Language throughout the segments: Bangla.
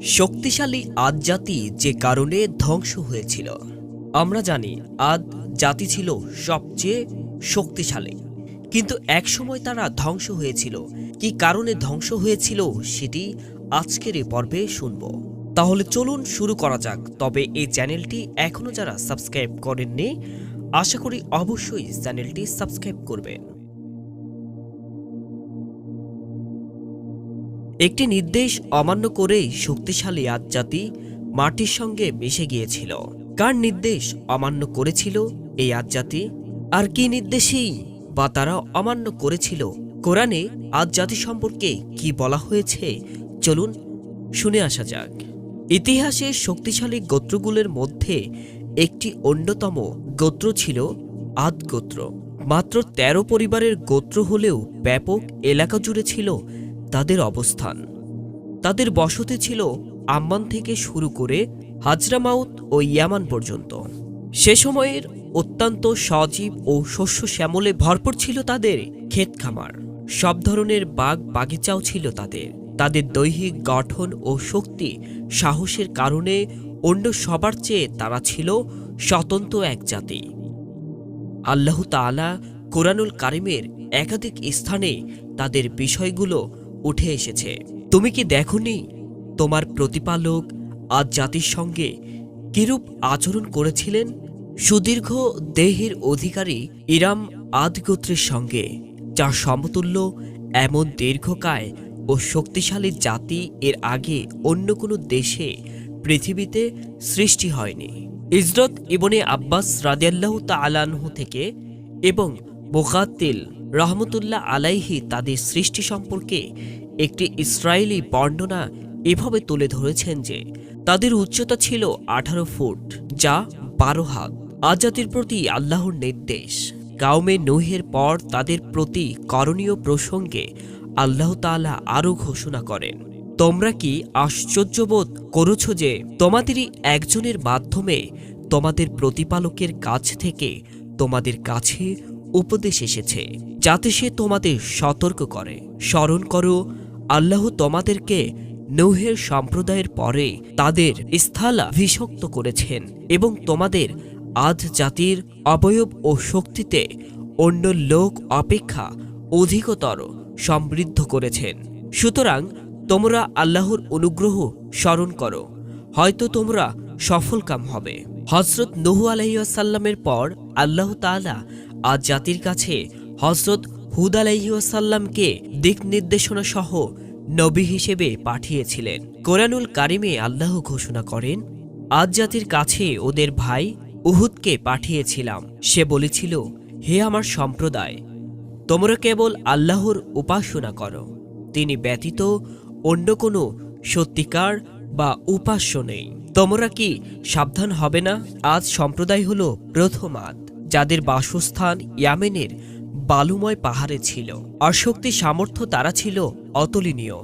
শক্তিশালী আদ জাতি যে কারণে ধ্বংস হয়েছিল। আমরা জানি আদ জাতি ছিল সবচেয়ে শক্তিশালী, কিন্তু একসময় তারা ধ্বংস হয়েছিল। কি কারণে ধ্বংস হয়েছিল সেটি আজকের এই পর্বে শুনব। তাহলে চলুন শুরু করা যাক। তবে এই চ্যানেলটি এখনো যারা সাবস্ক্রাইব করেননি, আশা করি অবশ্যই চ্যানেলটি সাবস্ক্রাইব করবেন। একটি নির্দেশ অমান্য করেই শক্তিশালী আদ জাতি মাটির সঙ্গে মিশে গিয়েছিল। কার নির্দেশ অমান্য করেছিল এই আদ জাতি, আর কি নির্দেশেই বা তারা অমান্য করেছিল? কোরআনে আদ জাতি সম্পর্কে কি বলা হয়েছে চলুন শুনে আসা যাক। ইতিহাসের শক্তিশালী গোত্রগুলোর মধ্যে একটি অন্যতম গোত্র ছিল আদ গোত্র। মাত্র ১৩ পরিবারের গোত্র হলেও ব্যাপক এলাকা জুড়ে ছিল তাদের অবস্থান। তাদের বসতি ছিল আম্মান থেকে শুরু করে হাজরামাউত ও ইয়ামান পর্যন্ত। সে সময়ের অত্যন্ত সজীব ও শস্য শ্যামলে ভরপুর ছিল তাদের ক্ষেত খামার। সব ধরনের বাগ বাগিচাও ছিল তাদের দৈহিক গঠন ও শক্তি সাহসের কারণে অন্য সবার চেয়ে তারা ছিল স্বতন্ত্র এক জাতি। আল্লাহ তাআলা কোরআনুল কারিমের একাধিক স্থানে তাদের বিষয়গুলো উঠে এসেছে। তুমি কি দেখোনি তোমার প্রতিপালক আদ জাতির সঙ্গে কিরূপ আচরণ করেছিলেন? সুদীর্ঘ দেহের অধিকারী ইরাম আদ গোত্রের সঙ্গে, যার সমতুল্য এমন দীর্ঘকায় ও শক্তিশালী জাতি এর আগে অন্য কোনো দেশে পৃথিবীতে সৃষ্টি হয়নি। ইজরত ইবনে আব্বাস রাদিয়াল্লাহু তাআলা আনহু থেকে এবং মুকাত্তিল রহমতুল্লাহ আলাইহি তাদের সৃষ্টি সম্পর্কে একটি ইসরায়েলি বর্ণনা এভাবে তুলে ধরেছেন যে তাদের উচ্চতা ছিল ১৮ ফুট, যা ১২ হাত। আদ জাতির প্রতি আল্লাহর নির্দেশ। কাউমে নূহের পর তাদের প্রতি করণীয় প্রসঙ্গে আল্লাহ তাআলা আরও ঘোষণা করেন, তোমরা কি আশ্চর্যবোধ করেছ যে তোমাদেরই একজনের মাধ্যমে তোমাদের প্রতিপালকের কাছ থেকে তোমাদের কাছে উপদেশ এসেছে, যাতে সে তোমাদের সতর্ক করে। স্মরণ করো, আল্লাহ তোমাদেরকে নূহের সম্প্রদায়ের পরে তাদের স্থলাভিষিক্ত করেছেন এবং তোমাদের আদ জাতির অবয়ব ও শক্তিতে অন্য লোক অপেক্ষা অধিকতর সমৃদ্ধ করেছেন। সুতরাং তোমরা আল্লাহর অনুগ্রহ স্মরণ করো, হয়তো তোমরা সফলকাম হবে। হযরত নূহ আলাইহিস সালামের পর আল্লাহ তাআলা আদ জাতির কাছে হযরত হুদ আলাইহিস সালামকে দিক নির্দেশনা সহ নবী হিসেবে পাঠিয়েছিলেন। কোরআনুল কারিমে আল্লাহ ঘোষণা করেন, আদ জাতির কাছে ওদের ভাই উহুদকে পাঠিয়েছিলাম। সে বলেছিল, হে আমার সম্প্রদায়, তোমরা কেবল আল্লাহর উপাসনা করো, তিনি ব্যতীত অন্য কোনো সত্যিকার বা উপাস্য নেই। তোমরা কি সাবধান হবে না? আদ সম্প্রদায় হল প্রথম আদ, যাদের বাসস্থান ইয়ামেনের বালুময় পাহাড়ে ছিল। আর শক্তি সামর্থ্য তারা ছিল অতুলনীয়।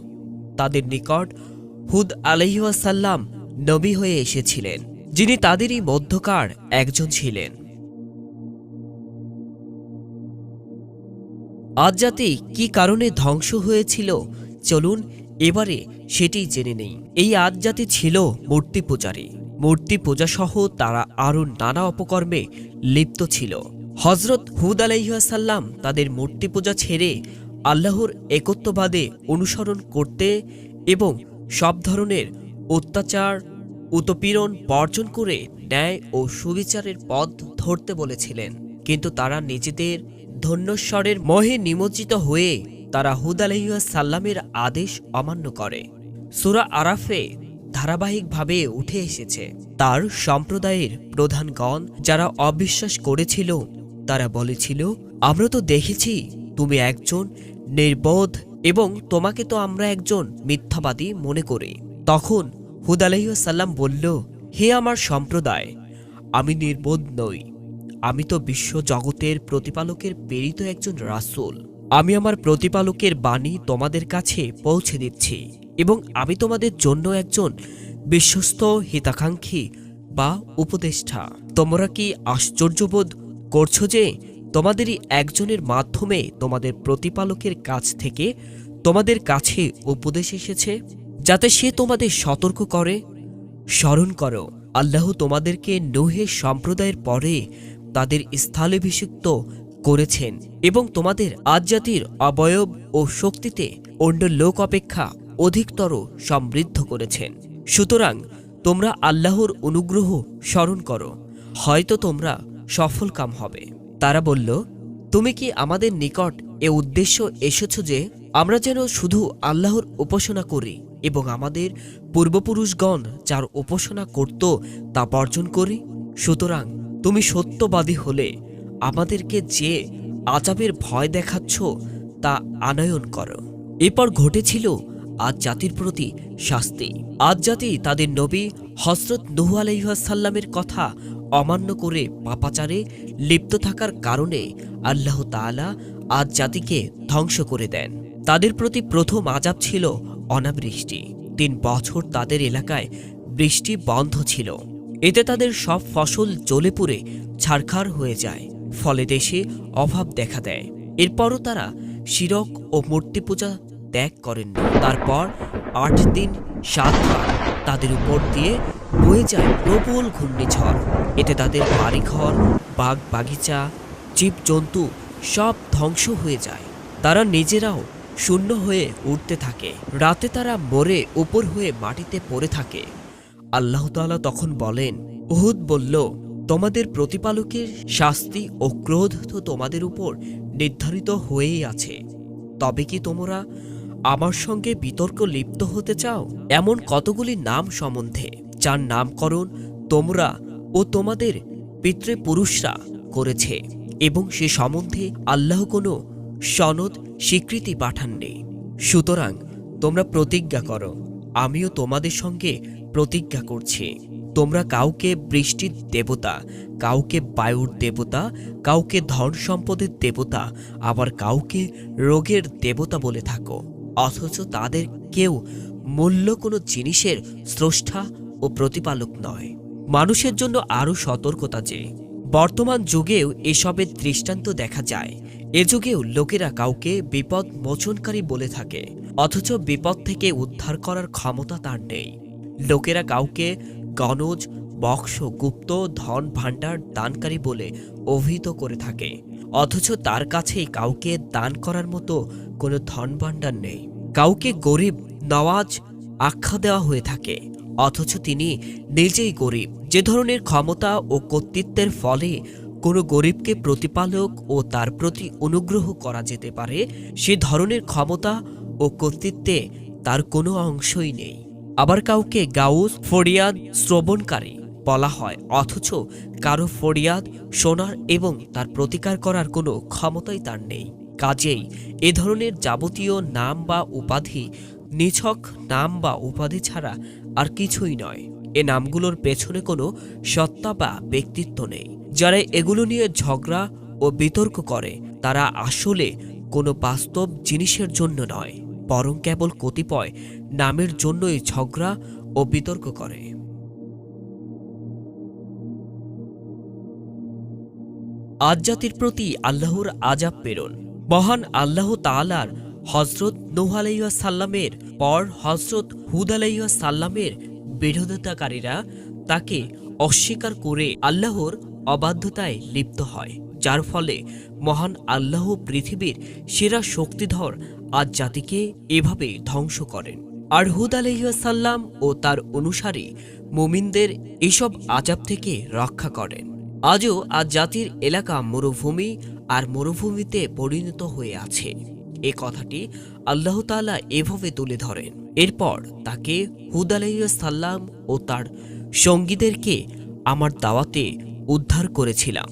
তাদের নিকট হুদ আলাইহিস সালাম নবী হয়ে এসেছিলেন, যিনি তাদেরই মধ্যকার একজন ছিলেন। আদ জাতি কি কারণে ধ্বংস হয়েছিল চলুন এবারে সেটি জেনে নেই। এই আদ জাতি ছিল মূর্তি পূজারী। মূর্তি পূজা সহ তারা আরও নানা অপকর্মে লিপ্ত ছিল। হযরত হুদ আলাইহিস সালাম তাদের মূর্তি পূজা ছেড়ে আল্লাহর একত্ববাদে অনুসরণ করতে এবং সব ধরনের অত্যাচার উৎপীড়ন বর্জন করে ন্যায় ও সুবিচারের পথ ধরতে বলেছিলেন। কিন্তু তারা নিজেদের ধন্যস্বরের মোহে নিমজ্জিত হয়ে তারা হুদ আলাইহিস সালামের আদেশ অমান্য করে। সূরা আরাফে ধারাবাহিকভাবে উঠে এসেছে। তার সম্প্রদায়ের প্রধানগণ যারা অবিশ্বাস করেছিল, তারা বলেছিল, আমরা তো দেখেছি তুমি একজন নির্বোধ এবং তোমাকে তো আমরা একজন মিথ্যাবাদী মনে করি। তখন হুদ আলাইহিস সালাম বলল, হে আমার সম্প্রদায়, আমি নির্বোধ নই। আমি তো বিশ্ব জগতের প্রতিপালকের প্রেরিত একজন রাসূল। আমি আমার প্রতিপালকের বাণী তোমাদের কাছে পৌঁছে দিচ্ছি এবং আমি তোমাদের জন্য একজন বিশ্বস্ত হিতাকাঙ্ক্ষী বা উপদেষ্টা। তোমরা কি আশ্চর্যবোধ করছো যে তোমাদেরই একজনের মাধ্যমে তোমাদের প্রতিপালকের কাছ থেকে তোমাদের কাছে উপদেশ এসেছে, যাতে সে তোমাদের সতর্ক করে। স্মরণ করো, আল্লাহ তোমাদেরকে নূহের সম্প্রদায়ের পরে তাদের স্থলাভিষিক্ত করেছেন এবং তোমাদের আদজাতির অবয়ব ও শক্তিতে অন্য লোক অপেক্ষা অধিকতর সমৃদ্ধ করেছেন। সুতরাং তোমরা আল্লাহর অনুগ্রহ স্মরণ করো, হয়তো তোমরা সফলকাম হবে। তারা বলল, তুমি কি আমাদের নিকট এ উদ্দেশ্য এসেছ যে আমরা যেন শুধু আল্লাহর উপাসনা করি এবং আমাদের পূর্বপুরুষগণ যার উপাসনা করত তা বর্জন করি? সুতরাং তুমি সত্যবাদী হলে আমাদেরকে যে আযাবের ভয় দেখাচ্ছ তা আনয়ন করো। এরপর ঘটেছিল আদ জাতির প্রতি শাস্তি। আদ জাতি তাদের নবী হযরত নূহ আলাইহিস সালামের কথা অমান্য করে পাপাচারে লিপ্ত থাকার কারণে আল্লাহ তাআলা আদ জাতিকে ধ্বংস করে দেন। তাদের প্রতি প্রথম আযাব ছিল অনাবৃষ্টি। ৩ বছর তাদের এলাকায় বৃষ্টি বন্ধ ছিল। এতে তাদের সব ফসল জ্বলে পুড়ে ছারখার হয়ে যায়, ফলে দেশে অভাব দেখা দেয়। এরপরও তারা শিরক ও মূর্তি পূজা ত্যাগ করেননি। তারপর ৮ দিন ৭ রাত তাদের উপর দিয়ে বয়ে যায় প্রবল ঘূর্ণিঝড়। এতে তাদের বাড়িঘর, বাগ বাগিচা, জীবজন্তু সব ধ্বংস হয়ে যায়। তারা নিজেরাও শূন্য হয়ে উঠতে থাকে। রাতে তারা মরে উপর হয়ে মাটিতে পড়ে থাকে। আল্লাহ তাআলা তখন বলেন, উহুদ বলল, তোমাদের প্রতিপালকের শাস্তি ও ক্রোধ তো তোমাদের উপর নির্ধারিত হয়েই আছে। তবে কি তোমরা আমার সঙ্গে বিতর্ক লিপ্ত হতে চাও? এমন কতগুলি নাম সম্বন্ধে যার নামকরণ তোমরা ও তোমাদের পিতৃপুরুষরা করেছে এবং সে সম্বন্ধে আল্লাহ কোনো সনদ স্বীকৃতি পাঠাননি। সুতরাং তোমরা প্রতিজ্ঞা করো, আমিও তোমাদের সঙ্গে প্রতিজ্ঞা করছি। তোমরা কাউকে বৃষ্টির দেবতা, কাউকে বায়ুর দেবতা, কাউকে ধন সম্পদের দেবতা, আবার কাউকে রোগের দেবতা বলে থাকো, অথচ তাদের কেউ মূল্য কোনো জিনিসের স্রষ্টা ও প্রতিপালক নয়। মানুষের জন্য আরও সতর্কতা যে বর্তমান যুগেও এসবের দৃষ্টান্ত দেখা যায়। এ যুগেও লোকেরা কাউকে বিপদ মোচনকারী বলে থাকে, অথচ বিপদ থেকে উদ্ধার করার ক্ষমতা তার নেই। লোকেরা কাউকে গণজ, বক্স, গুপ্ত, ধন ভাণ্ডার দানকারী বলে অভিহিত করে থাকে, অথচ তার কাছেই কাউকে দান করার মতো কোনো ধন ভাণ্ডার নেই। কাউকে গরিব নওয়াজ আখ্যা দেওয়া হয়ে থাকে, অথচ তিনি নিজেই গরিব। যে ধরনের ক্ষমতা ও কর্তৃত্বের ফলে কোনো গরিবকে প্রতিপালক ও তার প্রতি অনুগ্রহ করা যেতে পারে, সে ধরনের ক্ষমতা ও কর্তৃত্বে তার কোনো অংশই নেই। আবার কাউকে গাউস, ফরিয়াদ শ্রবণকারী বলা হয়, অথচ কারো ফরিয়াদ শোনার এবং তার প্রতিকার করার কোনো ক্ষমতাই তার নেই। কাজেই এ ধরনের যাবতীয় নাম বা উপাধি নিছক নাম বা উপাধি ছাড়া আর কিছুই নয়। এ নামগুলোর পেছনে কোনো সত্তা বা ব্যক্তিত্ব নেই। যারা এগুলো নিয়ে ঝগড়া ও বিতর্ক করে তারা আসলে কোনো বাস্তব জিনিসের জন্য নয়, বরং কেবল কতিপয় নামের জন্যই ঝগড়া ও বিতর্ক করে। আদ জাতির প্রতি আল্লাহর আযাব প্রেরণ। মহান আল্লাহ তাআলার হযরত নূহ আলাইহিস সালামের পর হযরত হুদ আলাইহিস সালামের বিরোধিতাকারীরা তাকে অস্বীকার করে আল্লাহর অবাধ্যতায় লিপ্ত হয়, যার ফলে মহান আল্লাহ পৃথিবীর সেরা শক্তিধর আদ জাতিকে এভাবে ধ্বংস করেন। আর হুদ আলাইহিস সালাম ও তার অনুসারী মুমিনদের এসব আযাব থেকে রক্ষা করেন। আজও আদ জাতির এলাকা মরুভূমি আর মরুভূমিতে পরিণত হয়ে আছে। এ কথাটি আল্লাহ তাআলা এভাবে তুলে ধরেন। এরপর তাকে হুদ আলাইহিস সালাম ও তার সঙ্গীদেরকে আমার দাওয়াতে উদ্ধার করেছিলাম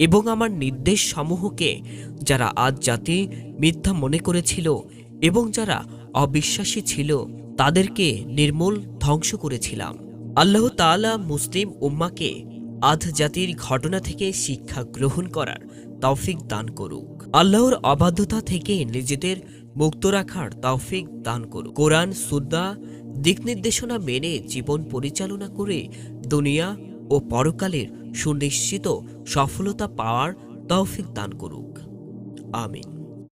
এবং আমার নির্দেশ সমূহকে যারা আদ জাতি মিথ্যা মনে করেছিল এবং যারা অবিশ্বাসী ছিল তাদেরকে নির্মূল ধ্বংস করেছিলাম। আল্লাহ তাআলা মুসলিম উম্মাকে আদ জাতির ঘটনা থেকে শিক্ষা গ্রহণ করার তৌফিক দান করুক। আল্লাহর অবাধ্যতা থেকে নিজেদের মুক্ত রাখার তৌফিক দান করুক। কোরআন সুন্নাহ দিক নির্দেশনা মেনে জীবন পরিচালনা করে দুনিয়া ও পরকালের সুনিশ্চিত সফলতা পাওয়ার তৌফিক দান করুক। আমিন।